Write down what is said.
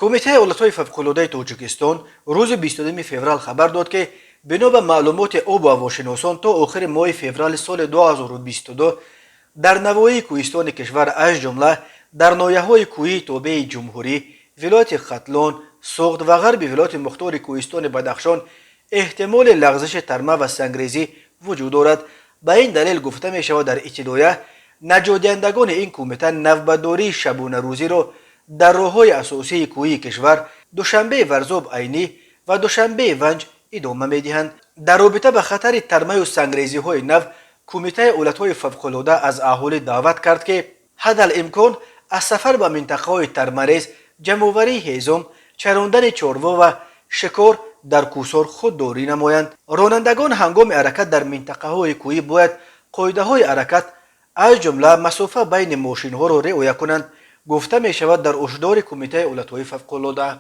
کمیته اولت‌های فوق‌العاده تاجیکستان روز 22 فوریه خبر داد که بنا به معلومات آب و هواشناسان تا آخر ماه فوریه سال 2022 در نواحی کوهستان کشور از جمله در ناحیه‌های کوهی تابع جمهوری، ولایت ختلان، سوخت و غرب ولایت مختار کوهستان بدخشان احتمال لغزش ترمه و سنگریزی وجود دارد. به این دلیل گفته می شود در اطلاعیه نجات‌دهندگان این کمیته نوبتداری شبانه روزی را در راه‌های اساسی کوهی کشور دوشنبه ورزاب عینی و دوشنبه ونج ادامه می‌دهند. در رابطه به خطر ترمه و سنگریزی‌های نو، کمیته اولت‌های فوق‌العاده از اهالی دعوت کرد که حدالامکان از سفر به منطقه‌های ترمه‌ریز، جمع‌آوری هیزم، چراندن چاروا و شکار در کوهسار خودداری نمایند. رانندگان هنگام حرکت در منطقه‌های کوهی باید قاعده‌های حرکت از جمله مسافه بین ماشین‌ها را رعایت کنند. گفته می شود در هشدار کمیته اولت‌های فوق‌العاده.